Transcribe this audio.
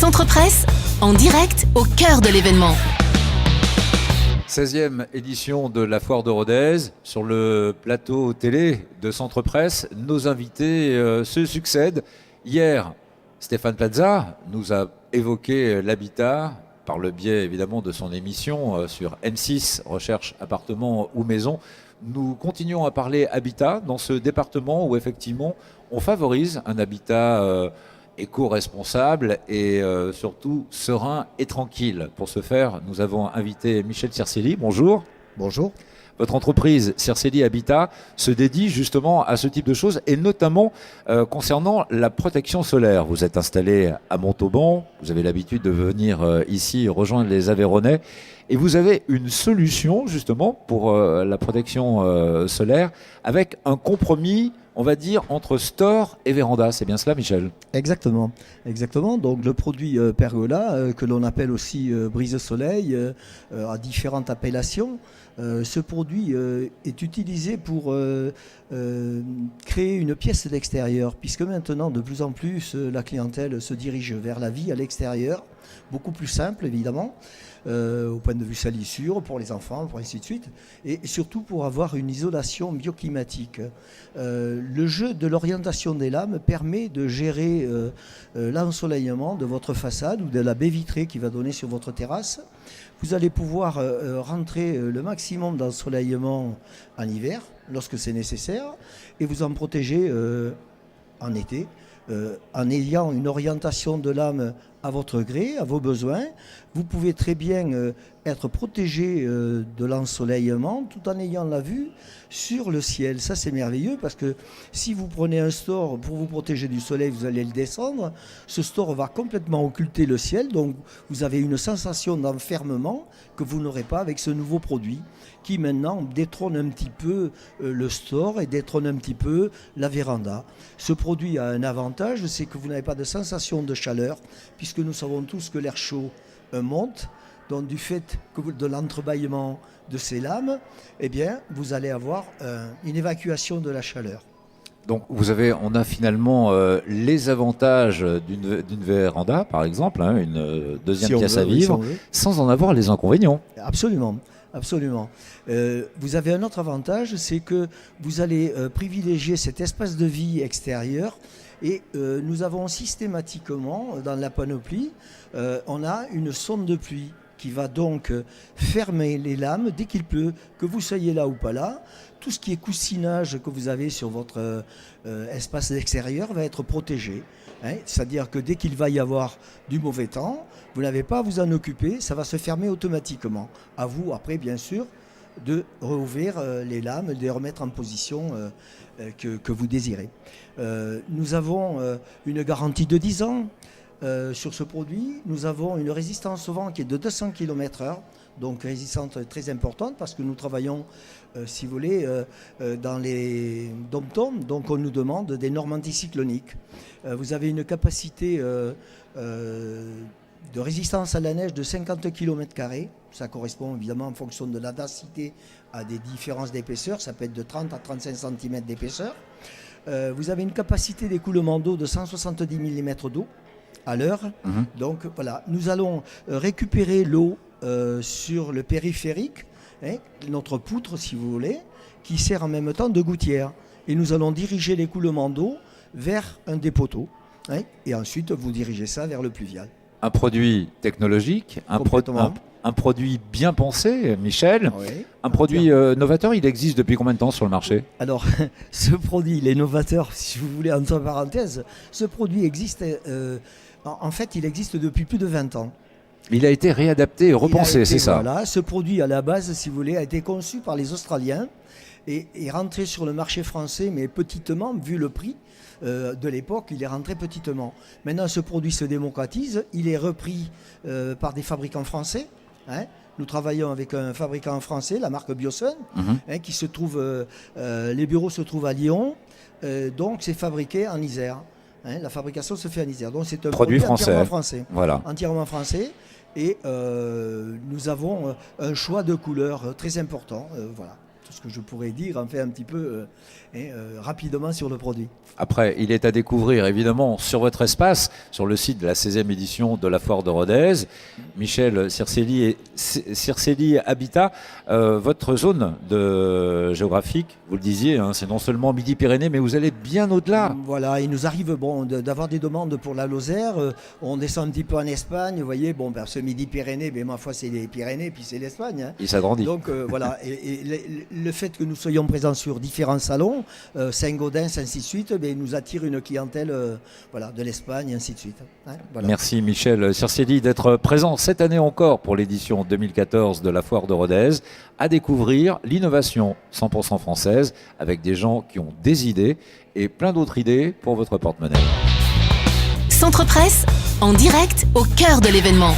Centre Presse, en direct au cœur de l'événement. 16e édition de la Foire de Rodez. Sur le plateau télé de Centre Presse, nos invités se succèdent. Hier, Stéphane Plaza nous a évoqué l'habitat par le biais évidemment de son émission sur M6, Recherche appartement ou maison. Nous continuons à parler habitat dans ce département où effectivement on favorise un habitat éco-responsable et surtout serein et tranquille. Pour ce faire, nous avons invité Michel Circelli. Bonjour. Bonjour. Votre entreprise Circelli Habitat se dédie justement à ce type de choses et notamment concernant la protection solaire. Vous êtes installé à Montauban, vous avez l'habitude de venir ici rejoindre les Aveyronais et vous avez une solution justement pour la protection solaire avec un compromis, on va dire, entre store et véranda. C'est bien cela, Michel? Exactement. Donc le produit Pergola, que l'on appelle aussi brise-soleil, a différentes appellations. Ce produit est utilisé pour créer une pièce d'extérieur, puisque maintenant, de plus en plus, la clientèle se dirige vers la vie à l'extérieur, beaucoup plus simple évidemment, au point de vue salissure, pour les enfants, pour ainsi de suite, et surtout pour avoir une isolation bioclimatique. Le jeu de l'orientation des lames permet de gérer l'ensoleillement de votre façade ou de la baie vitrée qui va donner sur votre terrasse. Vous allez pouvoir rentrer le maximum d'ensoleillement en hiver, lorsque c'est nécessaire, et vous en protéger en été, en ayant une orientation de lame à votre gré, à vos besoins. Vous pouvez très bien être protégé de l'ensoleillement tout en ayant la vue sur le ciel. Ça, c'est merveilleux parce que si vous prenez un store pour vous protéger du soleil, vous allez le descendre. Ce store va complètement occulter le ciel, donc vous avez une sensation d'enfermement que vous n'aurez pas avec ce nouveau produit qui maintenant détrône un petit peu le store et détrône un petit peu la véranda. Ce produit a un avantage, c'est que vous n'avez pas de sensation de chaleur, puisque nous savons tous que l'air chaud monte. Donc du fait de l'entrebâillement de ces lames, eh bien, vous allez avoir une évacuation de la chaleur. Donc on a finalement les avantages d'une véranda, par exemple, une deuxième pièce à vivre, sans en avoir les inconvénients. Absolument. Vous avez un autre avantage, c'est que vous allez privilégier cet espace de vie extérieur. Et nous avons systématiquement, dans la panoplie, on a une sonde de pluie qui va donc fermer les lames dès qu'il pleut, que vous soyez là ou pas là. Tout ce qui est coussinage que vous avez sur votre espace extérieur va être protégé. C'est-à-dire que dès qu'il va y avoir du mauvais temps, vous n'avez pas à vous en occuper, ça va se fermer automatiquement. À vous, après, bien sûr, de rouvrir les lames, de les remettre en position que vous désirez. Nous avons une garantie de 10 ans sur ce produit. Nous avons une résistance au vent qui est de 200 km/h, donc résistance très importante parce que nous travaillons, si vous voulez, dans les dom-toms, donc on nous demande des normes anticycloniques. Vous avez une capacité de résistance à la neige de 50 km². Ça correspond évidemment en fonction de la densité à des différences d'épaisseur. Ça peut être de 30 à 35 cm d'épaisseur. Vous avez une capacité d'écoulement d'eau de 170 mm d'eau à l'heure. Donc voilà, nous allons récupérer l'eau sur le périphérique, notre poutre si vous voulez, qui sert en même temps de gouttière. Et nous allons diriger l'écoulement d'eau vers un des poteaux. Et ensuite, vous dirigez ça vers le pluvial. Un produit technologique, un produit bien pensé, Michel. Oui, un produit novateur, il existe depuis combien de temps sur le marché? Alors, ce produit, il est novateur, si vous voulez, entre parenthèses. Ce produit existe, en fait, il existe depuis plus de 20 ans. Il a été réadapté et repensé, c'est ça? Voilà, ce produit, à la base, si vous voulez, a été conçu par les Australiens et est rentré sur le marché français, mais petitement, vu le prix. De l'époque, il est rentré petitement. Maintenant, ce produit se démocratise. Il est repris par des fabricants français. Nous travaillons avec un fabricant français, la marque Biosun, qui se trouve. Les bureaux se trouvent à Lyon. Donc, c'est fabriqué en Isère. La fabrication se fait en Isère. Donc, c'est un produit entièrement français. Voilà. Entièrement français. Et nous avons un choix de couleurs très important. Voilà. ce que je pourrais dire en fait un petit peu rapidement sur le produit. Après, il est à découvrir évidemment sur votre espace, sur le site de la 16e édition de la Foire de Rodez. Michel Circelli Habitat, votre zone géographique, vous le disiez, hein, c'est non seulement Midi-Pyrénées, mais vous allez bien au-delà. Voilà, il nous arrive d'avoir des demandes pour la Lozère. On descend un petit peu en Espagne, vous voyez, ce Midi-Pyrénées, mais ma foi c'est les Pyrénées, puis c'est l'Espagne. Hein. Il s'agrandit. Donc voilà, et le fait que nous soyons présents sur différents salons, Saint-Gaudens, ainsi de suite, nous attire une clientèle de l'Espagne, ainsi de suite. Hein, voilà. Merci Michel Circelli d'être présent cette année encore pour l'édition 2014 de la Foire de Rodez, à découvrir l'innovation 100% française avec des gens qui ont des idées et plein d'autres idées pour votre porte-monnaie. Centre Presse, en direct au cœur de l'événement.